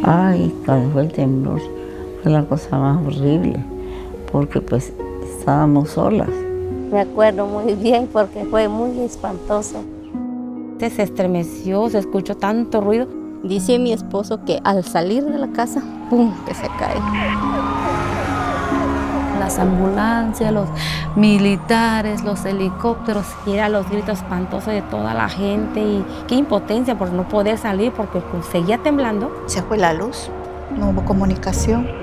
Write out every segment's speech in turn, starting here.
Ay, cuando fue el temblor, fue la cosa más horrible, porque pues estábamos solas. Me acuerdo muy bien porque fue muy espantoso. Se estremeció, se escuchó tanto ruido. Dice mi esposo que al salir de la casa, ¡pum!, que se cae. Las ambulancias, los militares, los helicópteros, y eran los gritos espantosos de toda la gente y qué impotencia por no poder salir porque pues, seguía temblando. Se fue la luz, no hubo comunicación.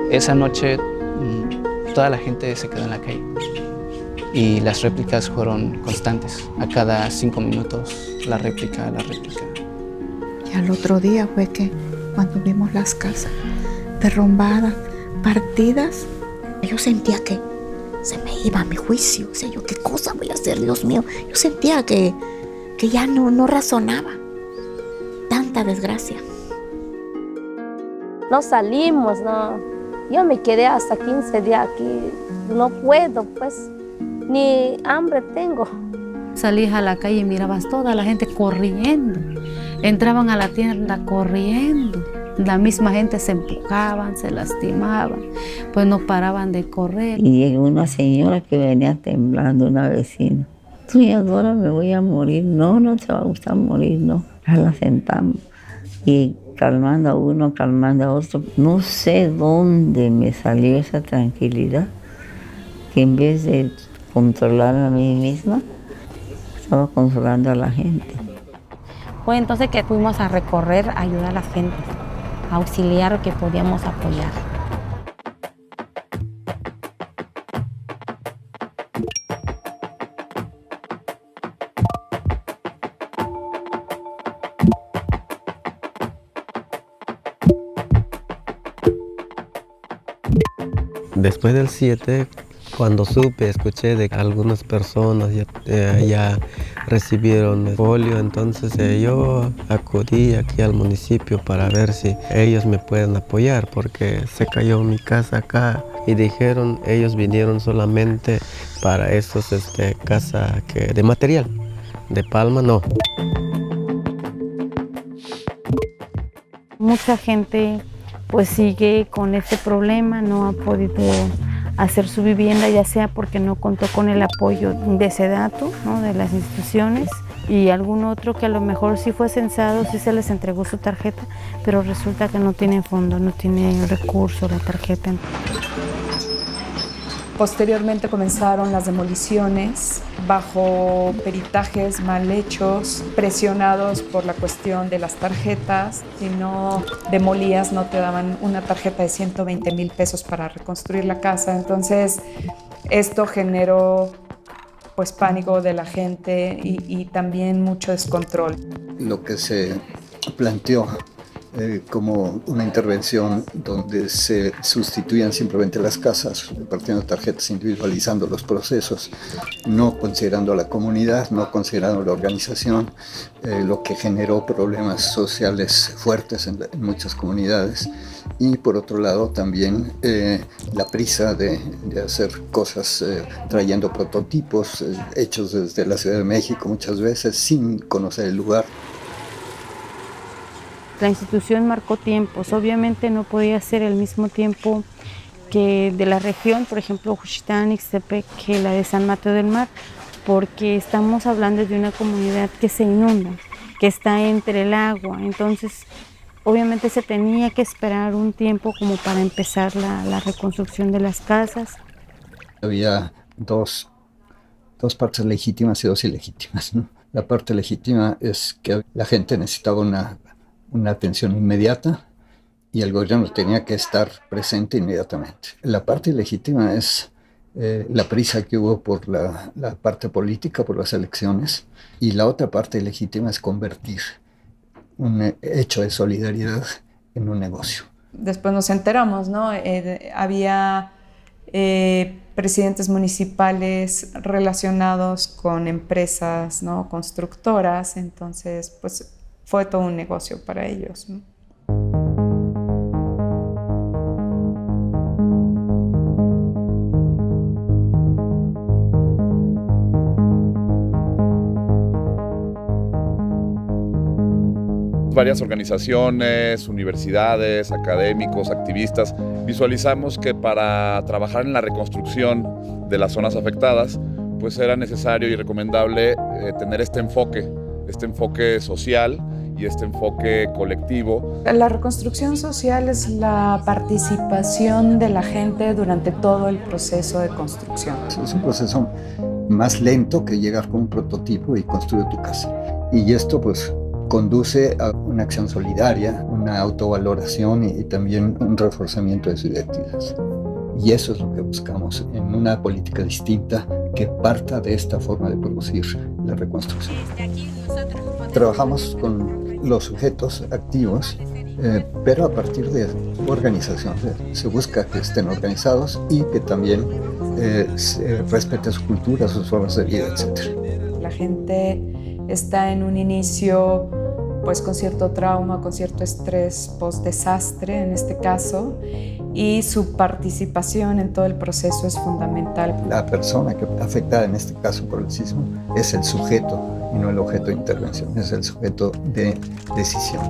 Esa noche toda la gente se quedó en la calle y las réplicas fueron constantes. A cada 5 minutos la réplica. Y al otro día fue que cuando vimos las casas derrumbadas, partidas, yo sentía que se me iba a mi juicio. O sea, yo, ¿qué cosa voy a hacer, Dios mío? Yo sentía que ya no razonaba. Tanta desgracia. No salimos, no. Yo me quedé hasta 15 días aquí. No puedo, pues, ni hambre tengo. Salías a la calle y mirabas toda la gente corriendo. Entraban a la tienda corriendo. La misma gente se empujaban, se lastimaban, pues no paraban de correr. Y llegó una señora que venía temblando, una vecina. Tú y ahora me voy a morir. No, no te va a gustar morir, no. Ya la sentamos. Y calmando a uno, calmando a otro. No sé dónde me salió esa tranquilidad, que en vez de controlar a mí misma, estaba controlando a la gente. Fue entonces que fuimos a recorrer, a ayudar a la gente, a auxiliar lo que podíamos apoyar. Después del 7, cuando escuché de que algunas personas ya recibieron folio, entonces yo acudí aquí al municipio para ver si ellos me pueden apoyar, porque se cayó mi casa acá y dijeron, ellos vinieron solamente para esos casa de material, de palma no. Mucha gente pues sigue con este problema, no ha podido hacer su vivienda, ya sea porque no contó con el apoyo de SEDATU, ¿no?, de las instituciones, y algún otro que a lo mejor sí fue censado, sí se les entregó su tarjeta, pero resulta que no tienen fondo, no tiene recurso la tarjeta. Posteriormente comenzaron las demoliciones bajo peritajes mal hechos, presionados por la cuestión de las tarjetas. Si no demolías, no te daban una tarjeta de 120,000 pesos para reconstruir la casa. Entonces, esto generó pues pánico de la gente y también mucho descontrol. Lo que se planteó como una intervención donde se sustituían simplemente las casas, repartiendo tarjetas, individualizando los procesos, no considerando a la comunidad, no considerando la organización, lo que generó problemas sociales fuertes en muchas comunidades. Y por otro lado también la prisa de hacer cosas trayendo prototipos hechos desde la Ciudad de México muchas veces sin conocer el lugar. La institución marcó tiempos, obviamente no podía ser el mismo tiempo que de la región, por ejemplo, Juchitán, Ixtepec, que la de San Mateo del Mar, porque estamos hablando de una comunidad que se inunda, que está entre el agua, entonces obviamente se tenía que esperar un tiempo como para empezar la reconstrucción de las casas. Había dos partes legítimas y dos ilegítimas, ¿no? La parte legítima es que la gente necesitaba una atención inmediata y el gobierno tenía que estar presente inmediatamente. La parte ilegítima es la prisa que hubo por la parte política, por las elecciones, y la otra parte ilegítima es convertir un hecho de solidaridad en un negocio. Después nos enteramos, ¿no? Había presidentes municipales relacionados con empresas, ¿no?, constructoras, entonces pues fue todo un negocio para ellos, ¿no? varias organizaciones, universidades, académicos, activistas, visualizamos que para trabajar en la reconstrucción de las zonas afectadas, pues era necesario y recomendable tener este enfoque social y este enfoque colectivo. La reconstrucción social es la participación de la gente durante todo el proceso de construcción. Es un proceso más lento que llegar con un prototipo y construir tu casa. Y esto pues conduce a una acción solidaria, una autovaloración y también un reforzamiento de sus identidades. Y eso es lo que buscamos en una política distinta que parta de esta forma de producir la reconstrucción. Trabajamos con los sujetos activos, pero a partir de organización. Se busca que estén organizados y que también se respete su cultura, sus formas de vida, etc. La gente está en un inicio pues con cierto trauma, con cierto estrés post-desastre en este caso, y su participación en todo el proceso es fundamental. La persona que afectada en este caso por el sismo es el sujeto y no el objeto de intervención, es el sujeto de decisión.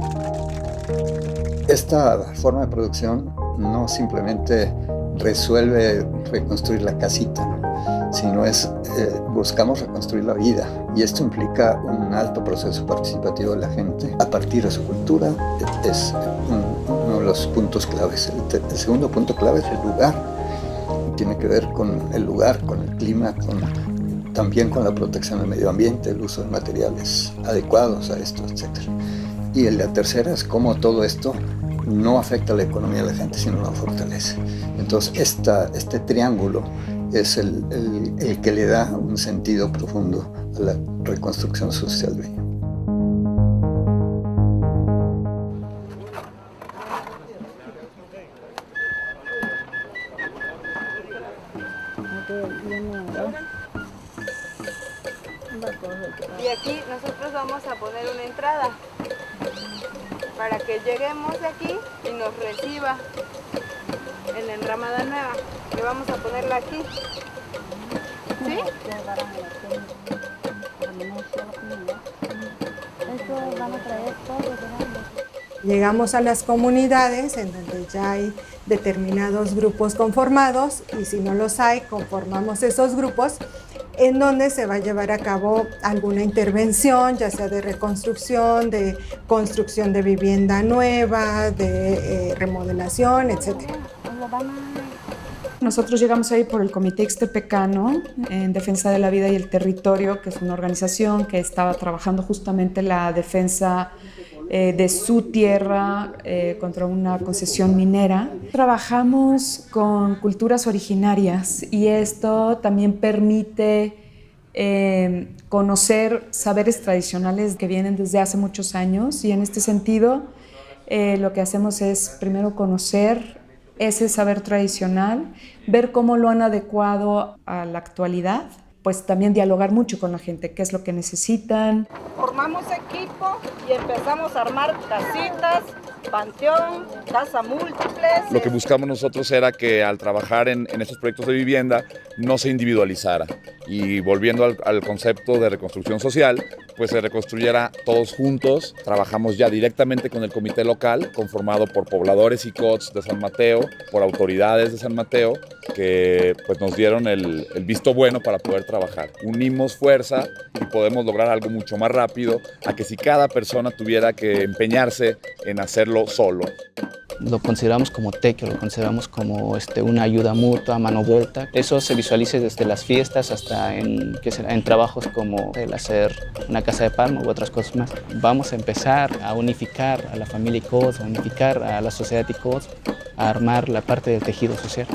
Esta forma de producción no simplemente resuelve reconstruir la casita, sino buscamos reconstruir la vida, y esto implica un alto proceso participativo de la gente a partir de su cultura. Es uno de los puntos claves. El segundo punto clave es el lugar. Tiene que ver con el lugar, con el clima, también con la protección del medio ambiente, el uso de materiales adecuados a esto, etc. Y la tercera es cómo todo esto no afecta a la economía de la gente, sino la fortalece. Entonces, este triángulo es el que le da un sentido profundo a la reconstrucción social de ella. Y aquí nosotros vamos a poner una entrada para que lleguemos de aquí y nos reciba en la enramada nueva, que vamos a ponerla aquí. ¿Sí? Llegamos a las comunidades en donde ya hay determinados grupos conformados, y si no los hay, conformamos esos grupos en donde se va a llevar a cabo alguna intervención, ya sea de reconstrucción, de construcción de vivienda nueva, de remodelación, etc. Nosotros llegamos ahí por el Comité Ixtepecano en Defensa de la Vida y el Territorio, que es una organización que estaba trabajando justamente la defensa de su tierra contra una concesión minera. Trabajamos con culturas originarias y esto también permite conocer saberes tradicionales que vienen desde hace muchos años, y en este sentido lo que hacemos es primero conocer ese saber tradicional, ver cómo lo han adecuado a la actualidad, pues también dialogar mucho con la gente, qué es lo que necesitan. Formamos equipo y empezamos a armar casitas, panteón, casa múltiples. Lo que buscamos nosotros era que al trabajar en estos proyectos de vivienda no se individualizara, y volviendo al concepto de reconstrucción social, pues se reconstruyera todos juntos. Trabajamos ya directamente con el comité local, conformado por pobladores y COTS de San Mateo, por autoridades de San Mateo, que pues nos dieron el visto bueno para poder trabajar. Unimos fuerza y podemos lograr algo mucho más rápido a que si cada persona tuviera que empeñarse en hacerlo solo. Lo consideramos como tequio, lo consideramos como una ayuda mutua, mano vuelta. Eso se visualiza desde las fiestas hasta en trabajos como el hacer una casa de palma u otras cosas más. Vamos a empezar a unificar a la familia ICOS, a unificar a la sociedad ICOS, a armar la parte del tejido social,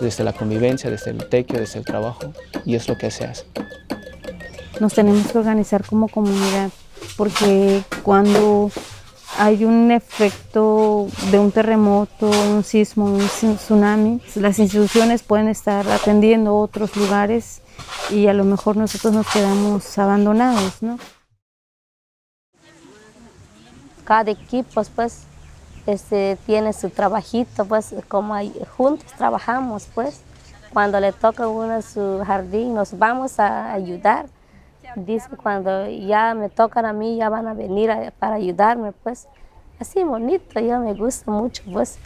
desde la convivencia, desde el tequio, desde el trabajo, y es lo que se hace. Nos tenemos que organizar como comunidad, porque cuando hay un efecto de un terremoto, un sismo, un tsunami, las instituciones pueden estar atendiendo otros lugares y a lo mejor nosotros nos quedamos abandonados, ¿no? Cada equipo pues tiene su trabajito, pues como juntos trabajamos, pues cuando le toca a uno su jardín nos vamos a ayudar Dice, cuando ya me tocan a mí, ya van a venir para ayudarme, pues. Así bonito, ya me gusta mucho, pues.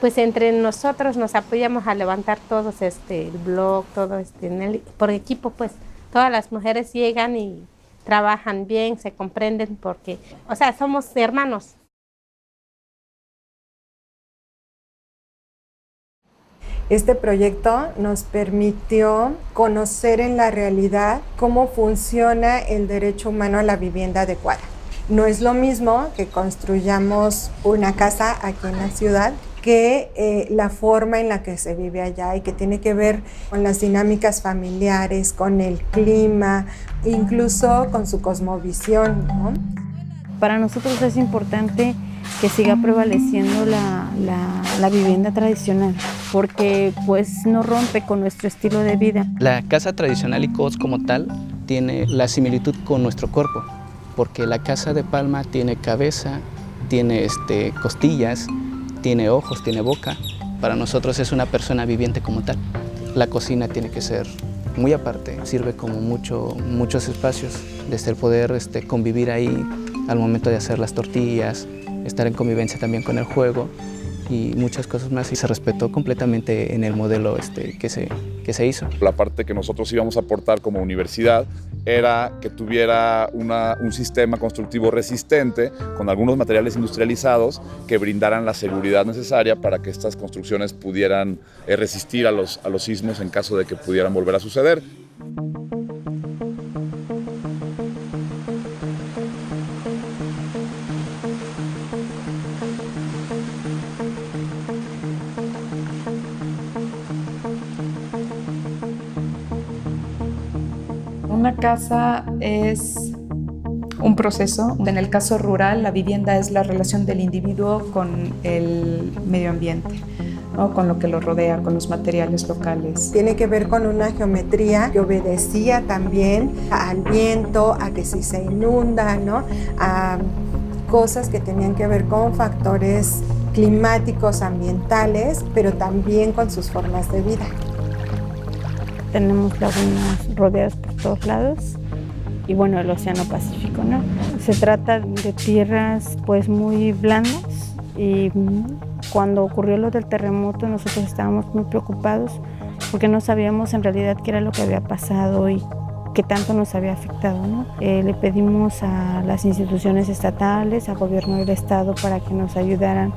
Pues entre nosotros nos apoyamos a levantar todos el blog, todo por equipo, pues. Todas las mujeres llegan y trabajan bien, se comprenden porque, o sea, somos hermanos. Este proyecto nos permitió conocer en la realidad cómo funciona el derecho humano a la vivienda adecuada. No es lo mismo que construyamos una casa aquí en la ciudad que la forma en la que se vive allá y que tiene que ver con las dinámicas familiares, con el clima, incluso con su cosmovisión, ¿no? Para nosotros es importante que siga prevaleciendo la vivienda tradicional, porque pues no rompe con nuestro estilo de vida. La casa tradicional ICOS como tal tiene la similitud con nuestro cuerpo, porque la casa de palma tiene cabeza, tiene costillas, tiene ojos, tiene boca. Para nosotros es una persona viviente como tal. La cocina tiene que ser muy aparte, sirve como muchos espacios, desde el poder convivir ahí al momento de hacer las tortillas, estar en convivencia también con el juego y muchas cosas más, y se respetó completamente en el modelo que se hizo. La parte que nosotros íbamos a aportar como universidad era que tuviera un sistema constructivo resistente con algunos materiales industrializados que brindaran la seguridad necesaria para que estas construcciones pudieran resistir a los sismos en caso de que pudieran volver a suceder. Una casa es un proceso. En el caso rural, la vivienda es la relación del individuo con el medio ambiente, ¿no? Con lo que lo rodea, con los materiales locales. Tiene que ver con una geometría que obedecía también al viento, a que si se inunda, ¿no? A cosas que tenían que ver con factores climáticos, ambientales, pero también con sus formas de vida. Tenemos lagunas rodeadas por todos lados y bueno, el Océano Pacífico, ¿no? Se trata de tierras pues muy blandas y cuando ocurrió lo del terremoto nosotros estábamos muy preocupados porque no sabíamos en realidad qué era lo que había pasado y qué tanto nos había afectado, ¿no? Le pedimos a las instituciones estatales, al gobierno del estado para que nos ayudaran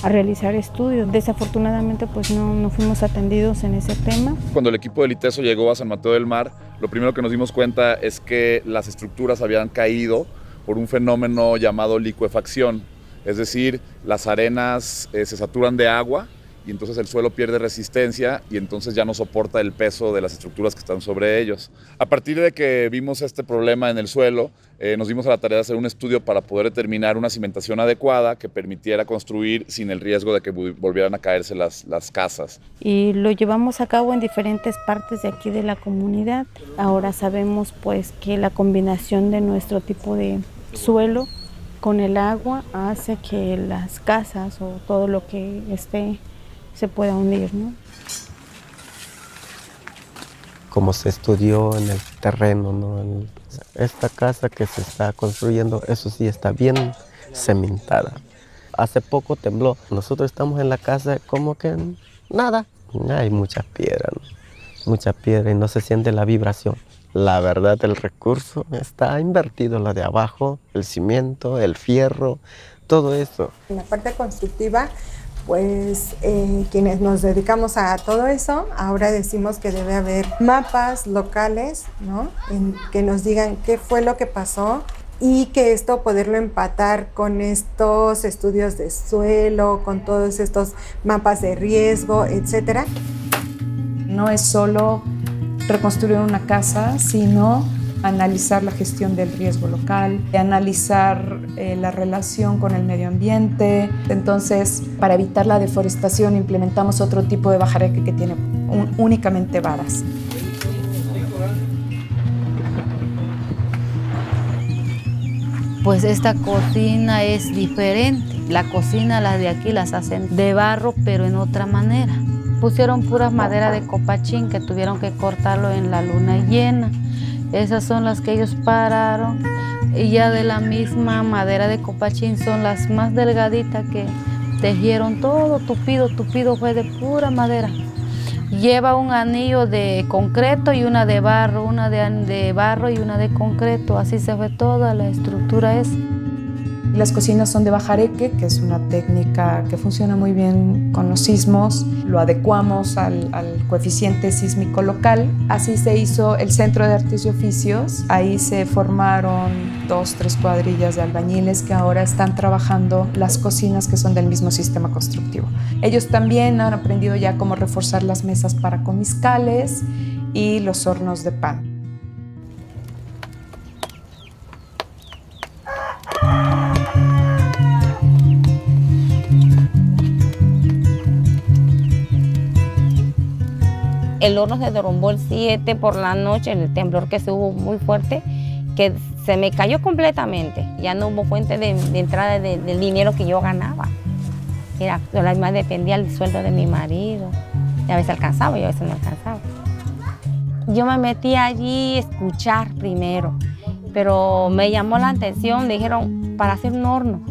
a realizar estudios. Desafortunadamente pues no fuimos atendidos en ese tema. Cuando el equipo del ITESO llegó a San Mateo del Mar, lo primero que nos dimos cuenta es que las estructuras habían caído por un fenómeno llamado licuefacción, es decir, las arenas se saturan de agua y entonces el suelo pierde resistencia y entonces ya no soporta el peso de las estructuras que están sobre ellos. A partir de que vimos este problema en el suelo, nos dimos a la tarea de hacer un estudio para poder determinar una cimentación adecuada que permitiera construir sin el riesgo de que volvieran a caerse las casas. Y lo llevamos a cabo en diferentes partes de aquí de la comunidad. Ahora sabemos pues que la combinación de nuestro tipo de suelo con el agua hace que las casas o todo lo que esté se pueda hundir, ¿no? Como se estudió en el terreno, ¿no? Esta casa que se está construyendo, eso sí está bien cementada. Hace poco tembló. Nosotros estamos en la casa como que nada. Hay mucha piedra, ¿no? Mucha piedra y no se siente la vibración. La verdad, el recurso está invertido, lo de abajo, el cimiento, el fierro, todo eso. En la parte constructiva, pues quienes nos dedicamos a todo eso, ahora decimos que debe haber mapas locales, ¿no? Que nos digan qué fue lo que pasó y que esto poderlo empatar con estos estudios de suelo, con todos estos mapas de riesgo, etcétera. No es solo reconstruir una casa, sino analizar la gestión del riesgo local, analizar la relación con el medio ambiente. Entonces, para evitar la deforestación, implementamos otro tipo de bajareque que tiene únicamente varas. Pues esta cocina es diferente. La cocina, las de aquí las hacen de barro, pero en otra manera. pusieron puras madera de copachín que tuvieron que cortarlo en la luna llena. Esas son las que ellos pararon. Y ya de la misma madera de copachín son las más delgaditas que tejieron todo tupido fue de pura madera. Lleva un anillo de concreto y una de barro, una de barro y una de concreto. Así se fue toda la estructura esa. Las cocinas son de bajareque, que es una técnica que funciona muy bien con los sismos. Lo adecuamos al coeficiente sísmico local. Así se hizo el Centro de Artes y Oficios. Ahí se formaron 2, 3 cuadrillas de albañiles que ahora están trabajando las cocinas que son del mismo sistema constructivo. Ellos también han aprendido ya cómo reforzar las mesas para comizcales y los hornos de pan. El horno se derrumbó el 7 por la noche, el temblor que se hubo muy fuerte, que se me cayó completamente. Ya no hubo fuente de entrada del dinero que yo ganaba. Además dependía del sueldo de mi marido. Y a veces alcanzaba y a veces no alcanzaba. Yo me metí allí a escuchar primero, pero me llamó la atención, me dijeron, para hacer un horno.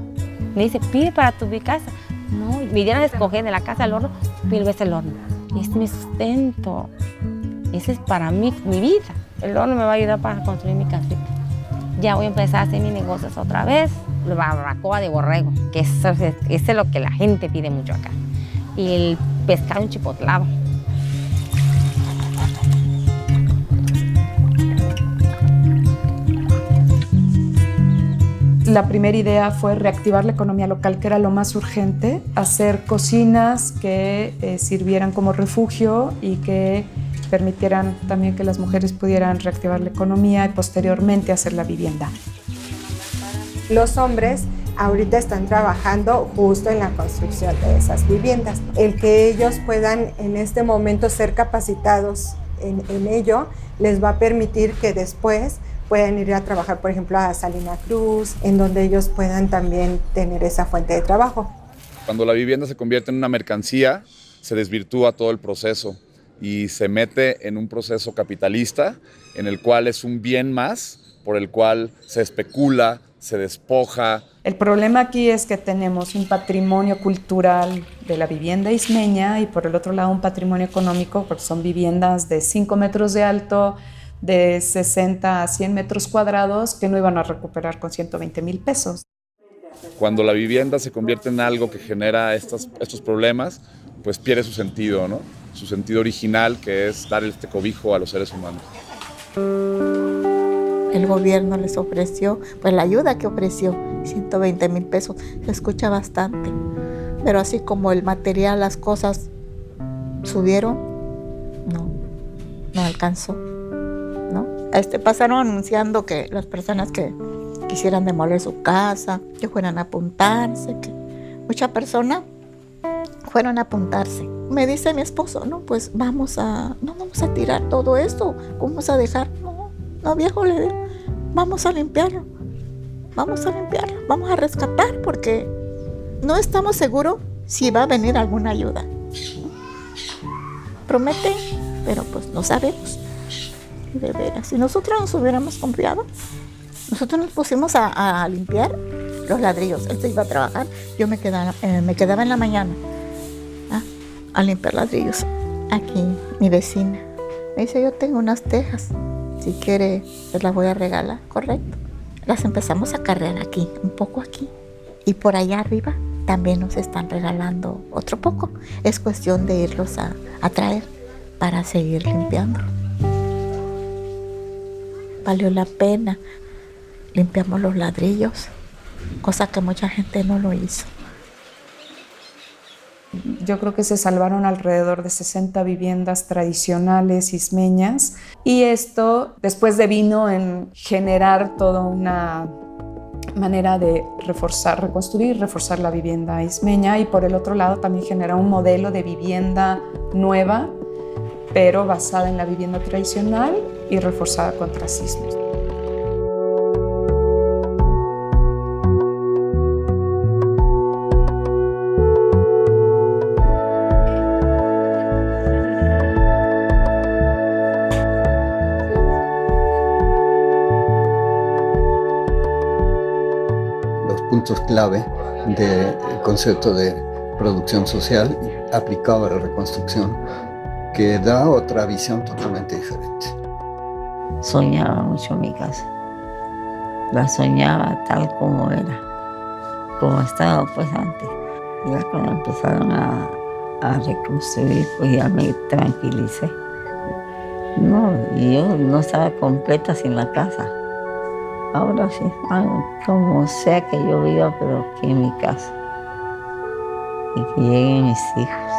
Me dice, pide para tu casa. No, me dieron a escoger de la casa al horno, pide el horno. Es mi sustento, ese es para mí, mi vida. El horno me va a ayudar para construir mi casita. Ya voy a empezar a hacer mis negocios otra vez. La barbacoa de borrego, que eso es lo que la gente pide mucho acá. Y el pescado enchipotlado. La primera idea fue reactivar la economía local, que era lo más urgente, hacer cocinas que sirvieran como refugio y que permitieran también que las mujeres pudieran reactivar la economía y posteriormente hacer la vivienda. Los hombres ahorita están trabajando justo en la construcción de esas viviendas. El que ellos puedan en este momento ser capacitados en ello les va a permitir que después pueden ir a trabajar, por ejemplo, a Salina Cruz, en donde ellos puedan también tener esa fuente de trabajo. Cuando la vivienda se convierte en una mercancía, se desvirtúa todo el proceso y se mete en un proceso capitalista en el cual es un bien más, por el cual se especula, se despoja. El problema aquí es que tenemos un patrimonio cultural de la vivienda ismeña y por el otro lado un patrimonio económico, porque son viviendas de 5 metros de alto, de 60 a 100 metros cuadrados que no iban a recuperar con 120,000 pesos. Cuando la vivienda se convierte en algo que genera estos problemas, pues pierde su sentido, ¿no? Su sentido original, que es dar este cobijo a los seres humanos. El gobierno les ofreció, pues la ayuda que ofreció, 120,000 pesos, se escucha bastante. Pero así como el material, las cosas subieron, no alcanzó. Pasaron anunciando que las personas que quisieran demoler su casa, que fueran a apuntarse, que muchas personas fueron a apuntarse. Me dice mi esposo, no vamos a tirar todo esto, vamos a dejar, no viejo, le digo, vamos a limpiarlo, vamos a rescatar porque no estamos seguros si va a venir alguna ayuda. Promete, pero pues no sabemos. De veras, si nosotros nos hubiéramos confiado, nosotros nos pusimos a limpiar los ladrillos. Él se iba a trabajar, yo me quedaba en la mañana a limpiar ladrillos. Aquí mi vecina me dice, yo tengo unas tejas, si quiere se las voy a regalar, correcto. Las empezamos a cargar aquí, un poco aquí, y por allá arriba también nos están regalando otro poco. Es cuestión de irlos a traer para seguir limpiando. Valió la pena. Limpiamos los ladrillos, cosa que mucha gente no lo hizo. Yo creo que se salvaron alrededor de 60 viviendas tradicionales ismeñas y esto después devino en generar toda una manera de reconstruir, reforzar la vivienda ismeña y por el otro lado también genera un modelo de vivienda nueva pero basada en la vivienda tradicional y reforzada contra sismos. puntos clave del concepto de producción social aplicado a la reconstrucción, que da otra visión totalmente diferente. Soñaba mucho mi casa. La soñaba tal como era, como estaba pues antes. Ya cuando empezaron a reconstruir, pues ya me tranquilicé. No, yo no estaba completa sin la casa. Ahora sí, como sea que yo viva, pero aquí en mi casa. Y que lleguen mis hijos.